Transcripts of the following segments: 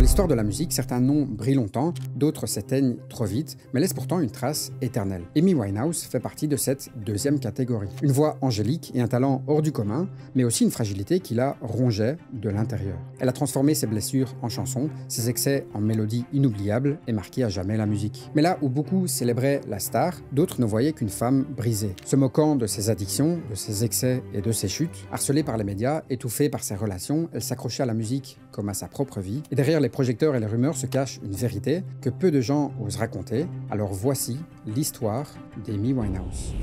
l'histoire de la musique, certains noms brillent longtemps, d'autres s'éteignent trop vite, mais laissent pourtant une trace éternelle. Amy Winehouse fait partie de cette deuxième catégorie. Une voix angélique et un talent hors du commun, mais aussi une fragilité qui la rongeait de l'intérieur. Elle a transformé ses blessures en chansons, ses excès en mélodies inoubliables et marqué à jamais la musique. Mais là où beaucoup célébraient la star, d'autres ne voyaient qu'une femme brisée, se moquant de ses addictions, de ses excès et de ses chutes. Harcelée par les médias, étouffée par ses relations, elle s'accrochait à la musique comme à sa propre vie. Et derrière les projecteurs et les rumeurs se cache une vérité que peu de gens osent raconter. Alors voici l'histoire d'Amy Winehouse.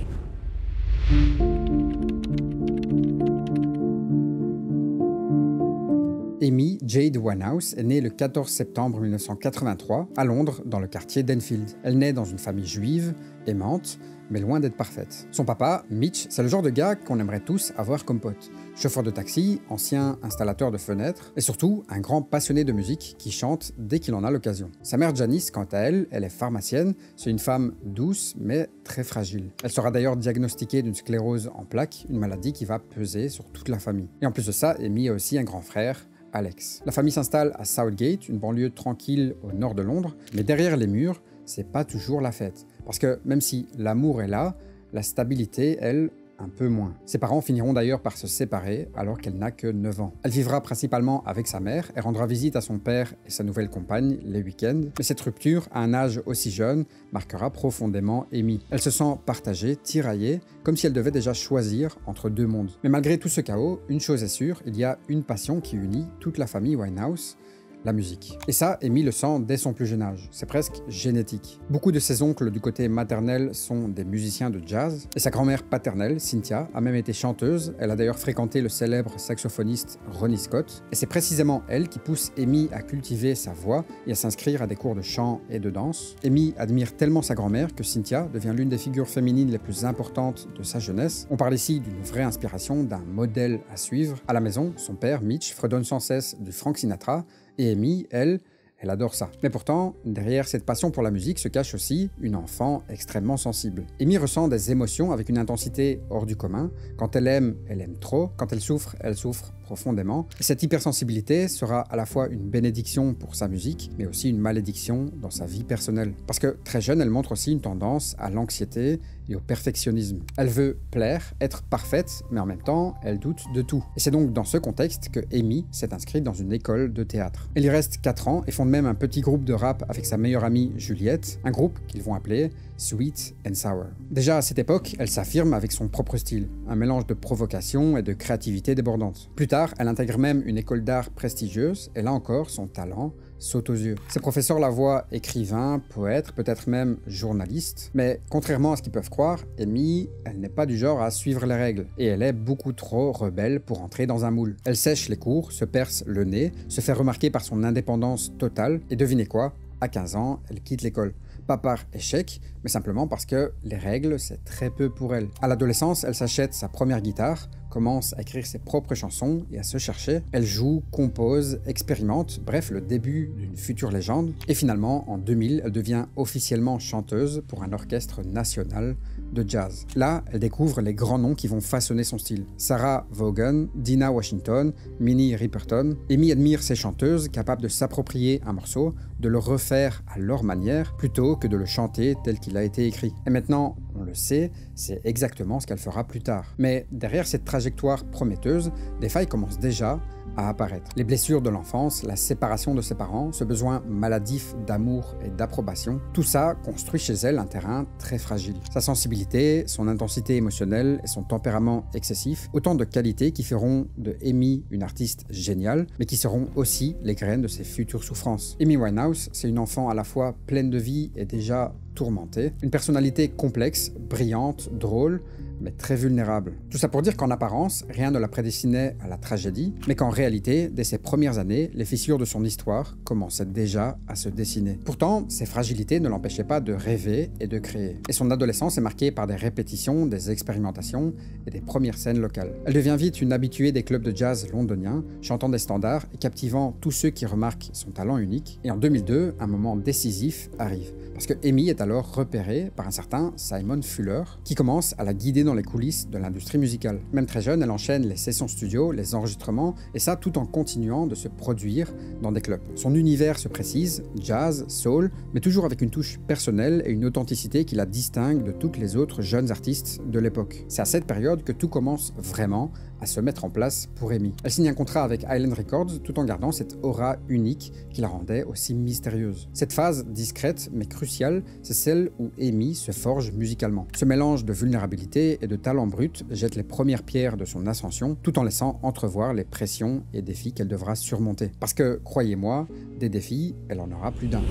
Amy Jade Winehouse est née le 14 septembre 1983 à Londres, dans le quartier d'Enfield. Elle naît dans une famille juive, aimante, mais loin d'être parfaite. Son papa, Mitch, c'est le genre de gars qu'on aimerait tous avoir comme pote. Chauffeur de taxi, ancien installateur de fenêtres, et surtout un grand passionné de musique qui chante dès qu'il en a l'occasion. Sa mère Janice, quant à elle, elle est pharmacienne, c'est une femme douce mais très fragile. Elle sera d'ailleurs diagnostiquée d'une sclérose en plaques, une maladie qui va peser sur toute la famille. Et en plus de ça, Amy a aussi un grand frère, Alex. La famille s'installe à Southgate, une banlieue tranquille au nord de Londres, mais derrière les murs, c'est pas toujours la fête. Parce que même si l'amour est là, la stabilité, elle, un peu moins. Ses parents finiront d'ailleurs par se séparer alors qu'elle n'a que 9 ans. Elle vivra principalement avec sa mère et rendra visite à son père et sa nouvelle compagne les week-ends. Mais cette rupture, à un âge aussi jeune, marquera profondément Amy. Elle se sent partagée, tiraillée, comme si elle devait déjà choisir entre deux mondes. Mais malgré tout ce chaos, une chose est sûre, il y a une passion qui unit toute la famille Winehouse, la musique. Et ça, Amy le sent dès son plus jeune âge. C'est presque génétique. Beaucoup de ses oncles du côté maternel sont des musiciens de jazz. Et sa grand-mère paternelle, Cynthia, a même été chanteuse. Elle a d'ailleurs fréquenté le célèbre saxophoniste Ronnie Scott. Et c'est précisément elle qui pousse Amy à cultiver sa voix et à s'inscrire à des cours de chant et de danse. Amy admire tellement sa grand-mère que Cynthia devient l'une des figures féminines les plus importantes de sa jeunesse. On parle ici d'une vraie inspiration, d'un modèle à suivre. À la maison, son père, Mitch, fredonne sans cesse du Frank Sinatra. Et Amy, elle adore ça. Mais pourtant, derrière cette passion pour la musique se cache aussi une enfant extrêmement sensible. Amy ressent des émotions avec une intensité hors du commun. Quand elle aime trop. Quand elle souffre profondément. Et cette hypersensibilité sera à la fois une bénédiction pour sa musique, mais aussi une malédiction dans sa vie personnelle. Parce que très jeune, elle montre aussi une tendance à l'anxiété et au perfectionnisme. Elle veut plaire, être parfaite, mais en même temps, elle doute de tout. Et c'est donc dans ce contexte que Amy s'est inscrite dans une école de théâtre. Elle y reste 4 ans et fonde même un petit groupe de rap avec sa meilleure amie Juliette, un groupe qu'ils vont appeler Sweet and Sour. Déjà à cette époque, elle s'affirme avec son propre style, un mélange de provocation et de créativité débordante. Plus tard, elle intègre même une école d'art prestigieuse et là encore, son talent saute aux yeux. Ses professeurs la voient écrivain, poète, peut-être même journaliste, mais contrairement à ce qu'ils peuvent croire, Amy, elle n'est pas du genre à suivre les règles, et elle est beaucoup trop rebelle pour entrer dans un moule. Elle sèche les cours, se perce le nez, se fait remarquer par son indépendance totale, et devinez quoi, à 15 ans, elle quitte l'école. Pas par échec, mais simplement parce que les règles, c'est très peu pour elle. À l'adolescence, elle s'achète sa première guitare, commence à écrire ses propres chansons et à se chercher. Elle joue, compose, expérimente, bref, le début d'une future légende. Et finalement, en 2000, elle devient officiellement chanteuse pour un orchestre national de jazz. Là, elle découvre les grands noms qui vont façonner son style. Sarah Vaughan, Dinah Washington, Minnie Riperton. Amy admire ces chanteuses capables de s'approprier un morceau, de le refaire à leur manière, plutôt que de le chanter tel qu'il a été écrit. Et maintenant, on le sait, c'est exactement ce qu'elle fera plus tard. Mais derrière cette trajectoire prometteuse, des failles commencent déjà à apparaître. Les blessures de l'enfance, la séparation de ses parents, ce besoin maladif d'amour et d'approbation, tout ça construit chez elle un terrain très fragile. Sa sensibilité, son intensité émotionnelle et son tempérament excessif, autant de qualités qui feront de Amy une artiste géniale, mais qui seront aussi les graines de ses futures souffrances. Amy Winehouse, c'est une enfant à la fois pleine de vie et déjà tourmentée, une personnalité complexe, brillante, drôle, mais très vulnérable. Tout ça pour dire qu'en apparence, rien ne la prédestinait à la tragédie, mais qu'en réalité, dès ses premières années, les fissures de son histoire commençaient déjà à se dessiner. Pourtant, ses fragilités ne l'empêchaient pas de rêver et de créer. Et son adolescence est marquée par des répétitions, des expérimentations et des premières scènes locales. Elle devient vite une habituée des clubs de jazz londoniens, chantant des standards et captivant tous ceux qui remarquent son talent unique. Et en 2002, un moment décisif arrive. Parce que Amy est alors repérée par un certain Simon Fuller, qui commence à la guider dans les coulisses de l'industrie musicale. Même très jeune, elle enchaîne les sessions studio, les enregistrements, et ça tout en continuant de se produire dans des clubs. Son univers se précise, jazz, soul, mais toujours avec une touche personnelle et une authenticité qui la distingue de toutes les autres jeunes artistes de l'époque. C'est à cette période que tout commence vraiment à se mettre en place pour Amy. Elle signe un contrat avec Island Records tout en gardant cette aura unique qui la rendait aussi mystérieuse. Cette phase discrète mais cruciale, c'est celle où Amy se forge musicalement. Ce mélange de vulnérabilité et de talent brut jette les premières pierres de son ascension tout en laissant entrevoir les pressions et défis qu'elle devra surmonter. Parce que, croyez-moi, des défis, elle en aura plus d'un.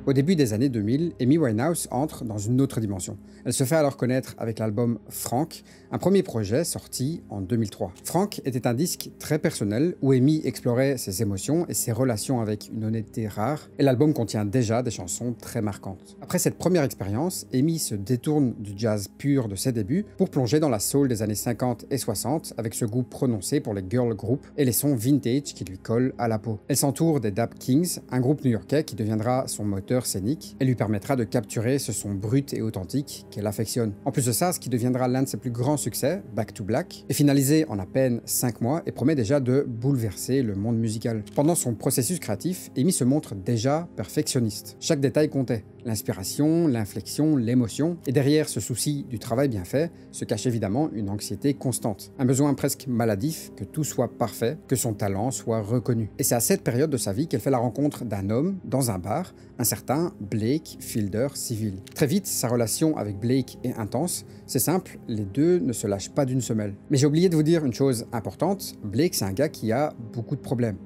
Au début des années 2000, Amy Winehouse entre dans une autre dimension. Elle se fait alors connaître avec l'album Frank, un premier projet sorti en 2003. Frank était un disque très personnel où Amy explorait ses émotions et ses relations avec une honnêteté rare, et l'album contient déjà des chansons très marquantes. Après cette première expérience, Amy se détourne du jazz pur de ses débuts pour plonger dans la soul des années 50 et 60 avec ce goût prononcé pour les girl groups et les sons vintage qui lui collent à la peau. Elle s'entoure des Dap Kings, un groupe new-yorkais qui deviendra son moteur scénique et lui permettra de capturer ce son brut et authentique qu'elle affectionne. En plus de ça, ce qui deviendra l'un de ses plus grands succès, Back to Black, est finalisé en à peine 5 mois et promet déjà de bouleverser le monde musical. Pendant son processus créatif, Amy se montre déjà perfectionniste. Chaque détail comptait. L'inspiration, l'inflexion, l'émotion, et derrière ce souci du travail bien fait se cache évidemment une anxiété constante, un besoin presque maladif que tout soit parfait, que son talent soit reconnu. Et c'est à cette période de sa vie qu'elle fait la rencontre d'un homme dans un bar, un certain Blake Fielder Civil. Très vite, sa relation avec Blake est intense, c'est simple, les deux ne se lâchent pas d'une semelle. Mais j'ai oublié de vous dire une chose importante, Blake c'est un gars qui a beaucoup de problèmes.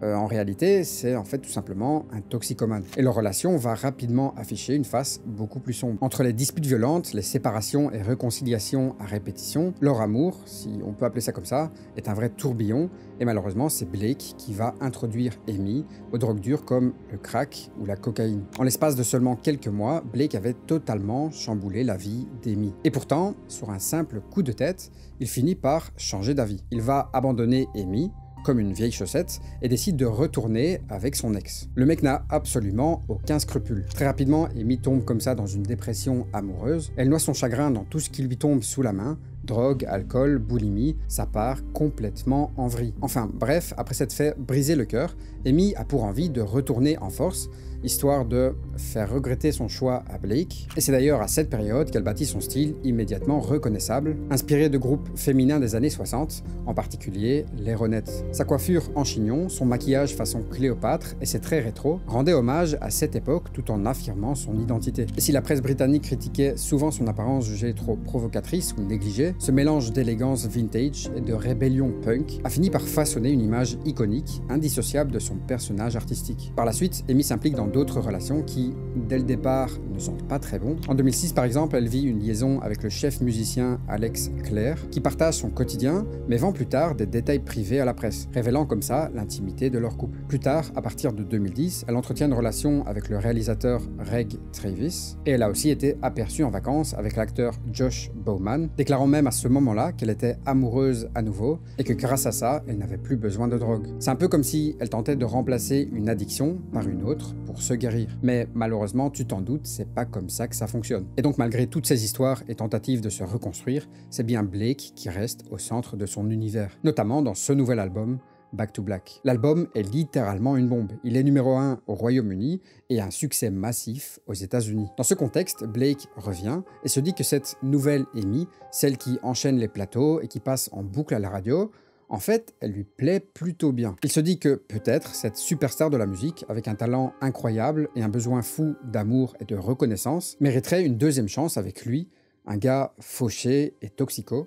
En réalité, c'est en fait tout simplement un toxicomane. Et leur relation va rapidement afficher une face beaucoup plus sombre. Entre les disputes violentes, les séparations et réconciliations à répétition, leur amour, si on peut appeler ça comme ça, est un vrai tourbillon. Et malheureusement, c'est Blake qui va introduire Amy aux drogues dures comme le crack ou la cocaïne. En l'espace de seulement quelques mois, Blake avait totalement chamboulé la vie d'Amy. Et pourtant, sur un simple coup de tête, il finit par changer d'avis. Il va abandonner Amy, comme une vieille chaussette, et décide de retourner avec son ex. Le mec n'a absolument aucun scrupule. Très rapidement, Amy tombe comme ça dans une dépression amoureuse. Elle noie son chagrin dans tout ce qui lui tombe sous la main, drogue, alcool, boulimie, ça part complètement en vrille. Enfin bref, après s'être fait briser le cœur, Amy a pour envie de retourner en force, histoire de faire regretter son choix à Blake. Et c'est d'ailleurs à cette période qu'elle bâtit son style immédiatement reconnaissable, inspiré de groupes féminins des années 60, en particulier les Ronettes. Sa coiffure en chignon, son maquillage façon Cléopâtre et ses traits rétro rendaient hommage à cette époque tout en affirmant son identité. Et si la presse britannique critiquait souvent son apparence jugée trop provocatrice ou négligée, ce mélange d'élégance vintage et de rébellion punk a fini par façonner une image iconique, indissociable de son personnage artistique. Par la suite, Amy s'implique dans d'autres relations qui, dès le départ, ne sentent pas très bon. En 2006, par exemple, elle vit une liaison avec le chef musicien Alex Clare, qui partage son quotidien, mais vend plus tard des détails privés à la presse, révélant comme ça l'intimité de leur couple. Plus tard, à partir de 2010, elle entretient une relation avec le réalisateur Reg Travis, et elle a aussi été aperçue en vacances avec l'acteur Josh Bowman, déclarant même à ce moment-là qu'elle était amoureuse à nouveau, et que grâce à ça, elle n'avait plus besoin de drogue. C'est un peu comme si elle tentait de remplacer une addiction par une autre pour se guérir. Mais malheureusement, tu t'en doutes, c'est pas comme ça que ça fonctionne. Et donc malgré toutes ces histoires et tentatives de se reconstruire, c'est bien Blake qui reste au centre de son univers, notamment dans ce nouvel album, Back to Black. L'album est littéralement une bombe. Il est numéro 1 au Royaume-Uni et un succès massif aux États-Unis. Dans ce contexte, Blake revient et se dit que cette nouvelle Amy, celle qui enchaîne les plateaux et qui passe en boucle à la radio, en fait, elle lui plaît plutôt bien. Il se dit que peut-être cette superstar de la musique, avec un talent incroyable et un besoin fou d'amour et de reconnaissance, mériterait une deuxième chance avec lui, un gars fauché et toxico.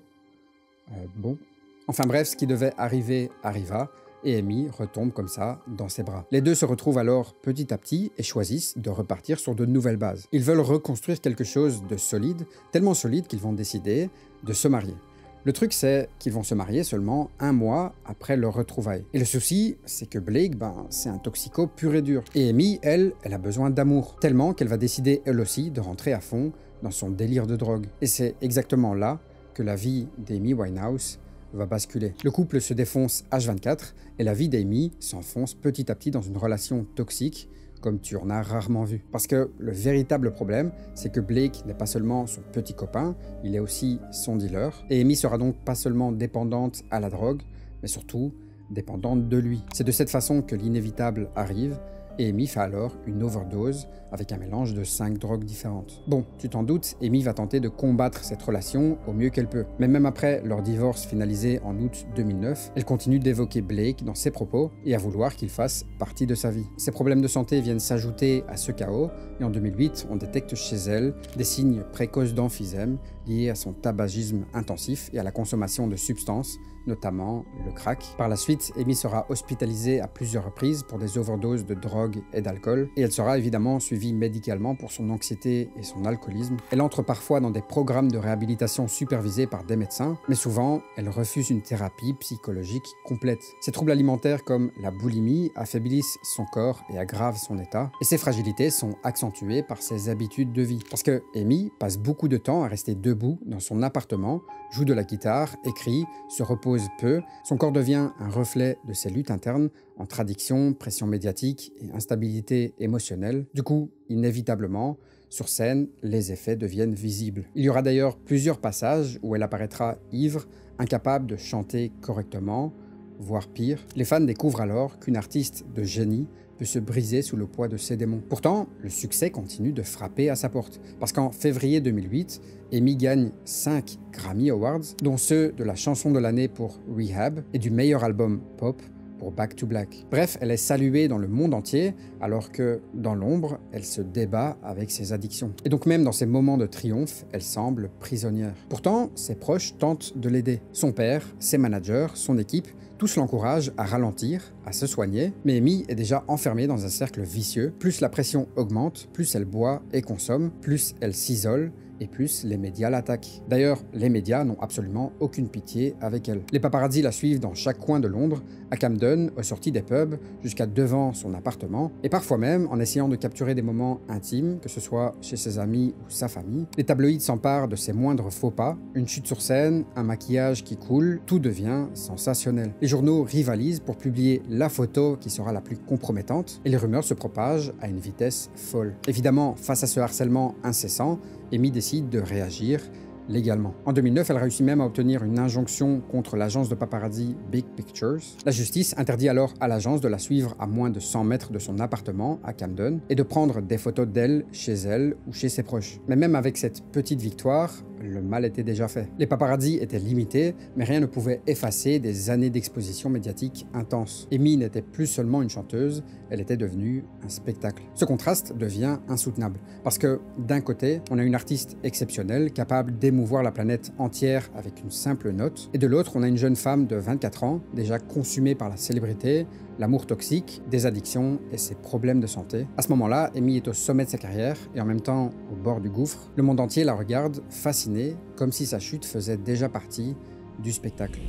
Enfin bref, ce qui devait arriver arriva, et Amy retombe comme ça dans ses bras. Les deux se retrouvent alors petit à petit et choisissent de repartir sur de nouvelles bases. Ils veulent reconstruire quelque chose de solide, tellement solide qu'ils vont décider de se marier. Le truc, c'est qu'ils vont se marier seulement 1 mois après leur retrouvaille. Et le souci, c'est que Blake, c'est un toxico pur et dur. Et Amy, elle a besoin d'amour, tellement qu'elle va décider elle aussi de rentrer à fond dans son délire de drogue. Et c'est exactement là que la vie d'Amy Winehouse va basculer. Le couple se défonce H24 et la vie d'Amy s'enfonce petit à petit dans une relation toxique comme tu en as rarement vu. Parce que le véritable problème, c'est que Blake n'est pas seulement son petit copain, il est aussi son dealer. Et Amy sera donc pas seulement dépendante à la drogue, mais surtout dépendante de lui. C'est de cette façon que l'inévitable arrive, et Amy fait alors une overdose avec un mélange de 5 drogues différentes. Bon, tu t'en doutes, Amy va tenter de combattre cette relation au mieux qu'elle peut. Mais même après leur divorce finalisé en août 2009, elle continue d'évoquer Blake dans ses propos et à vouloir qu'il fasse partie de sa vie. Ses problèmes de santé viennent s'ajouter à ce chaos et en 2008, on détecte chez elle des signes précoces d'emphysème liés à son tabagisme intensif et à la consommation de substances, notamment le crack. Par la suite, Amy sera hospitalisée à plusieurs reprises pour des overdoses de drogue et d'alcool, et elle sera évidemment suivie médicalement pour son anxiété et son alcoolisme. Elle entre parfois dans des programmes de réhabilitation supervisés par des médecins, mais souvent, elle refuse une thérapie psychologique complète. Ses troubles alimentaires comme la boulimie affaiblissent son corps et aggravent son état, et ses fragilités sont accentuées par ses habitudes de vie. Parce que Amy passe beaucoup de temps à rester debout dans son appartement, joue de la guitare, écrit, se repose peu, son corps devient un reflet de ses luttes internes entre addiction, pression médiatique et instabilité émotionnelle. Du coup, inévitablement, sur scène, les effets deviennent visibles. Il y aura d'ailleurs plusieurs passages où elle apparaîtra ivre, incapable de chanter correctement, voire pire. Les fans découvrent alors qu'une artiste de génie peut se briser sous le poids de ses démons. Pourtant, le succès continue de frapper à sa porte, parce qu'en février 2008, Amy gagne 5 Grammy Awards, dont ceux de la chanson de l'année pour Rehab et du meilleur album pop pour Back to Black. Bref, elle est saluée dans le monde entier, alors que, dans l'ombre, elle se débat avec ses addictions. Et donc même dans ces moments de triomphe, elle semble prisonnière. Pourtant, ses proches tentent de l'aider. Son père, ses managers, son équipe, tous l'encouragent à ralentir, à se soigner, mais Amy est déjà enfermée dans un cercle vicieux. Plus la pression augmente, plus elle boit et consomme, plus elle s'isole, et plus les médias l'attaquent. D'ailleurs, les médias n'ont absolument aucune pitié avec elle. Les paparazzi la suivent dans chaque coin de Londres, à Camden, aux sorties des pubs, jusqu'à devant son appartement, et parfois même en essayant de capturer des moments intimes, que ce soit chez ses amis ou sa famille. Les tabloïds s'emparent de ses moindres faux pas, une chute sur scène, un maquillage qui coule, tout devient sensationnel. Les journaux rivalisent pour publier la photo qui sera la plus compromettante, et les rumeurs se propagent à une vitesse folle. Évidemment, face à ce harcèlement incessant, Amy décide de réagir légalement. En 2009, elle réussit même à obtenir une injonction contre l'agence de paparazzi Big Pictures. La justice interdit alors à l'agence de la suivre à moins de 100 mètres de son appartement à Camden et de prendre des photos d'elle chez elle ou chez ses proches. Mais même avec cette petite victoire, le mal était déjà fait. Les paparazzi étaient limités, mais rien ne pouvait effacer des années d'exposition médiatique intense. Amy n'était plus seulement une chanteuse, elle était devenue un spectacle. Ce contraste devient insoutenable, parce que d'un côté, on a une artiste exceptionnelle, capable d'émouvoir la planète entière avec une simple note, et de l'autre, on a une jeune femme de 24 ans, déjà consumée par la célébrité, l'amour toxique, des addictions et ses problèmes de santé. À ce moment-là, Amy est au sommet de sa carrière et en même temps au bord du gouffre. Le monde entier la regarde, fasciné, comme si sa chute faisait déjà partie du spectacle.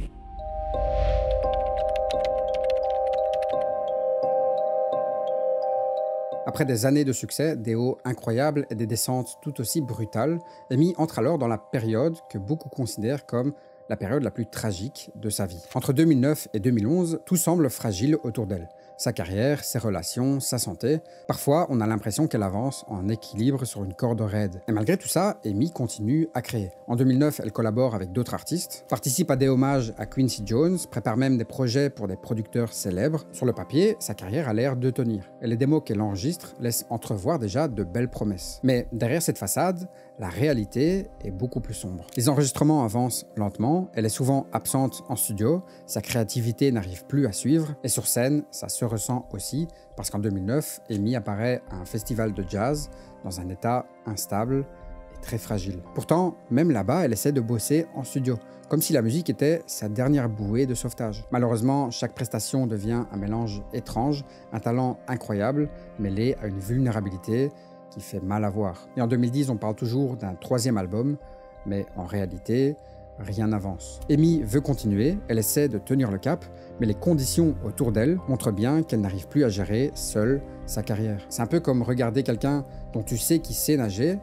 Après des années de succès, des hauts incroyables et des descentes tout aussi brutales, Amy entre alors dans la période que beaucoup considèrent comme la période la plus tragique de sa vie. Entre 2009 et 2011, tout semble fragile autour d'elle. Sa carrière, ses relations, sa santé. Parfois, on a l'impression qu'elle avance en équilibre sur une corde raide. Et malgré tout ça, Amy continue à créer. En 2009, elle collabore avec d'autres artistes, participe à des hommages à Quincy Jones, prépare même des projets pour des producteurs célèbres. Sur le papier, sa carrière a l'air de tenir. Et les démos qu'elle enregistre laissent entrevoir déjà de belles promesses. Mais derrière cette façade, la réalité est beaucoup plus sombre. Les enregistrements avancent lentement, elle est souvent absente en studio, sa créativité n'arrive plus à suivre, et sur scène, ça se ressent aussi, parce qu'en 2009, Amy apparaît à un festival de jazz dans un état instable et très fragile. Pourtant, même là-bas, elle essaie de bosser en studio, comme si la musique était sa dernière bouée de sauvetage. Malheureusement, chaque prestation devient un mélange étrange, un talent incroyable, mêlé à une vulnérabilité qui fait mal à voir. Et en 2010, on parle toujours d'un 3e album, mais en réalité, rien n'avance. Amy veut continuer, elle essaie de tenir le cap, mais les conditions autour d'elle montrent bien qu'elle n'arrive plus à gérer seule sa carrière. C'est un peu comme regarder quelqu'un dont tu sais qu'il sait nager,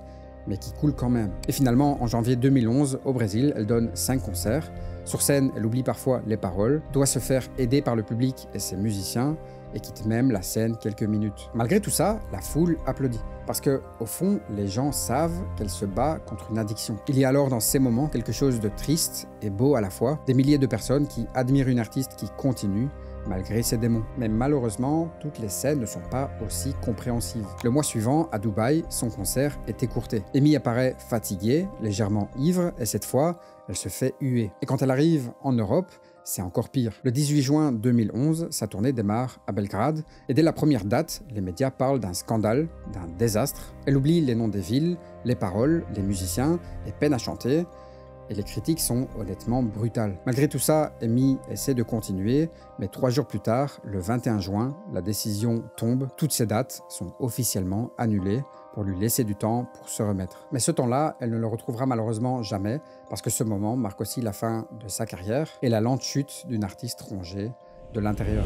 mais qui coule quand même. Et finalement, en janvier 2011, au Brésil, elle donne 5 concerts. Sur scène, elle oublie parfois les paroles, doit se faire aider par le public et ses musiciens, et quitte même la scène quelques minutes. Malgré tout ça, la foule applaudit. Parce que, au fond, les gens savent qu'elle se bat contre une addiction. Il y a alors dans ces moments quelque chose de triste et beau à la fois, des milliers de personnes qui admirent une artiste qui continue, malgré ses démons. Mais malheureusement, toutes les scènes ne sont pas aussi compréhensives. Le mois suivant, à Dubaï, son concert est écourté. Amy apparaît fatiguée, légèrement ivre, et cette fois, elle se fait huer. Et quand elle arrive en Europe, c'est encore pire. Le 18 juin 2011, sa tournée démarre à Belgrade, et dès la première date, les médias parlent d'un scandale, d'un désastre. Elle oublie les noms des villes, les paroles, les musiciens, et peine à chanter, et les critiques sont honnêtement brutales. Malgré tout ça, Amy essaie de continuer, mais 3 jours plus tard, le 21 juin, la décision tombe. Toutes ces dates sont officiellement annulées pour lui laisser du temps pour se remettre. Mais ce temps-là, elle ne le retrouvera malheureusement jamais, parce que ce moment marque aussi la fin de sa carrière et la lente chute d'une artiste rongée de l'intérieur.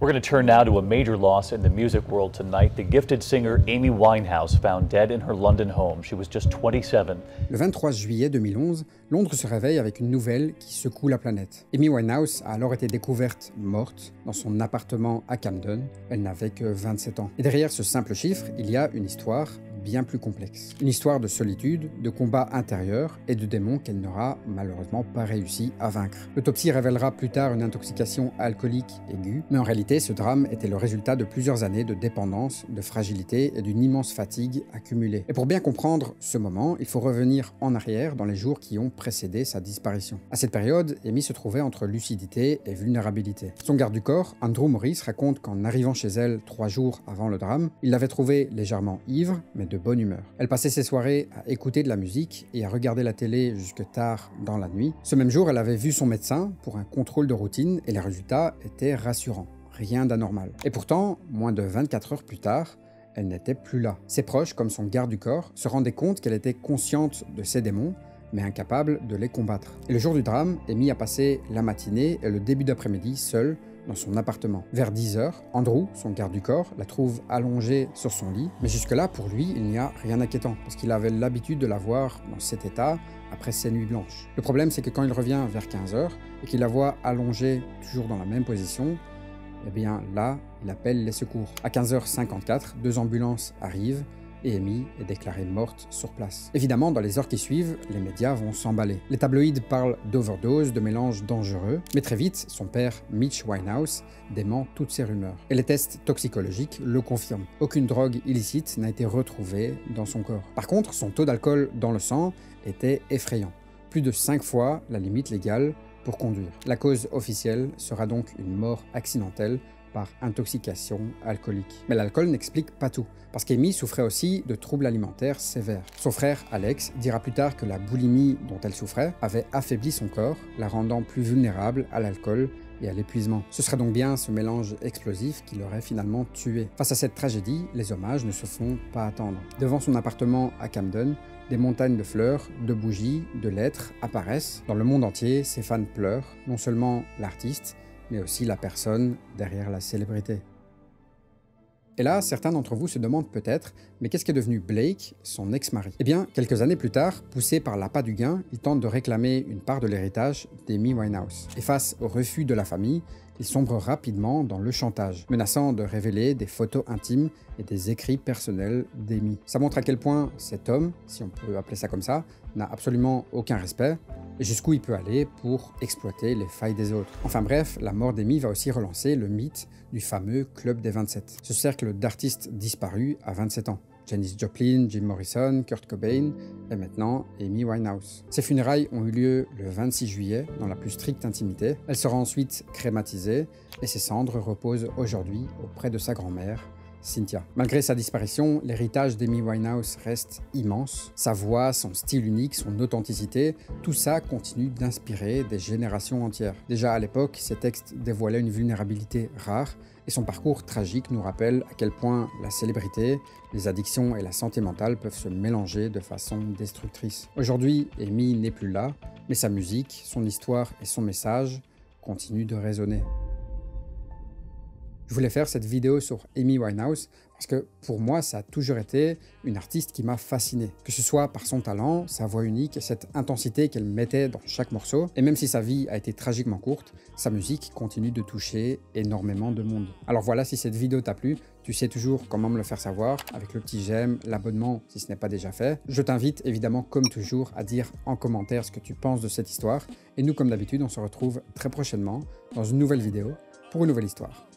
We're going to turn now to a major loss in the music world tonight. The gifted singer Amy Winehouse found dead in her London home. She was just 27. Le 23 juillet 2011, Londres se réveille avec une nouvelle qui secoue la planète. Amy Winehouse a alors été découverte morte dans son appartement à Camden. Elle n'avait que 27 ans. Et derrière ce simple chiffre, il y a une histoire bien plus complexe. Une histoire de solitude, de combat intérieur et de démons qu'elle n'aura malheureusement pas réussi à vaincre. L'autopsie révélera plus tard une intoxication alcoolique aiguë, mais en réalité ce drame était le résultat de plusieurs années de dépendance, de fragilité et d'une immense fatigue accumulée. Et pour bien comprendre ce moment, il faut revenir en arrière dans les jours qui ont précédé sa disparition. À cette période, Amy se trouvait entre lucidité et vulnérabilité. Son garde du corps, Andrew Morris, raconte qu'en arrivant chez elle 3 jours avant le drame, il l'avait trouvée légèrement ivre, mais de bonne humeur. Elle passait ses soirées à écouter de la musique et à regarder la télé jusque tard dans la nuit. Ce même jour, elle avait vu son médecin pour un contrôle de routine et les résultats étaient rassurants. Rien d'anormal. Et pourtant, moins de 24 heures plus tard, elle n'était plus là. Ses proches, comme son garde du corps, se rendaient compte qu'elle était consciente de ses démons, mais incapable de les combattre. Et le jour du drame, Amy a passé la matinée et le début d'après-midi seule dans son appartement. Vers 10h, Andrew, son garde du corps, la trouve allongée sur son lit, mais jusque-là, pour lui, il n'y a rien d'inquiétant, parce qu'il avait l'habitude de la voir dans cet état après ses nuits blanches. Le problème, c'est que quand il revient vers 15h et qu'il la voit allongée toujours dans la même position, eh bien là, il appelle les secours. À 15h54, 2 ambulances arrivent et Amy est déclarée morte sur place. Évidemment, dans les heures qui suivent, les médias vont s'emballer. Les tabloïds parlent d'overdose, de mélange dangereux, mais très vite, son père, Mitch Winehouse, dément toutes ces rumeurs. Et les tests toxicologiques le confirment. Aucune drogue illicite n'a été retrouvée dans son corps. Par contre, son taux d'alcool dans le sang était effrayant. Plus de 5 fois la limite légale pour conduire. La cause officielle sera donc une mort accidentelle par intoxication alcoolique. Mais l'alcool n'explique pas tout, parce qu'Amy souffrait aussi de troubles alimentaires sévères. Son frère, Alex, dira plus tard que la boulimie dont elle souffrait avait affaibli son corps, la rendant plus vulnérable à l'alcool et à l'épuisement. Ce serait donc bien ce mélange explosif qui l'aurait finalement tué. Face à cette tragédie, les hommages ne se font pas attendre. Devant son appartement à Camden, des montagnes de fleurs, de bougies, de lettres apparaissent. Dans le monde entier, ses fans pleurent, non seulement l'artiste, mais aussi la personne derrière la célébrité. Et là, certains d'entre vous se demandent peut-être, mais qu'est-ce qu'est devenu Blake, son ex-mari? Eh bien, quelques années plus tard, poussé par l'appât du gain, il tente de réclamer une part de l'héritage d'Amy Winehouse. Et face au refus de la famille, il sombre rapidement dans le chantage, menaçant de révéler des photos intimes et des écrits personnels d'Amy. Ça montre à quel point cet homme, si on peut appeler ça comme ça, n'a absolument aucun respect, et jusqu'où il peut aller pour exploiter les failles des autres. Enfin bref, la mort d'Amy va aussi relancer le mythe du fameux Club des 27, ce cercle d'artistes disparus à 27 ans. Janis Joplin, Jim Morrison, Kurt Cobain et maintenant Amy Winehouse. Ces funérailles ont eu lieu le 26 juillet dans la plus stricte intimité. Elle sera ensuite crématisée et ses cendres reposent aujourd'hui auprès de sa grand-mère, Cynthia. Malgré sa disparition, l'héritage d'Amy Winehouse reste immense. Sa voix, son style unique, son authenticité, tout ça continue d'inspirer des générations entières. Déjà à l'époque, ses textes dévoilaient une vulnérabilité rare et son parcours tragique nous rappelle à quel point la célébrité, les addictions et la santé mentale peuvent se mélanger de façon destructrice. Aujourd'hui, Amy n'est plus là, mais sa musique, son histoire et son message continuent de résonner. Je voulais faire cette vidéo sur Amy Winehouse Parce que pour moi, ça a toujours été une artiste qui m'a fasciné. Que ce soit par son talent, sa voix unique et cette intensité qu'elle mettait dans chaque morceau. Et même si sa vie a été tragiquement courte, sa musique continue de toucher énormément de monde. Alors voilà, si cette vidéo t'a plu, tu sais toujours comment me le faire savoir, avec le petit j'aime, l'abonnement si ce n'est pas déjà fait. Je t'invite évidemment comme toujours à dire en commentaire ce que tu penses de cette histoire. Et nous comme d'habitude, on se retrouve très prochainement dans une nouvelle vidéo pour une nouvelle histoire.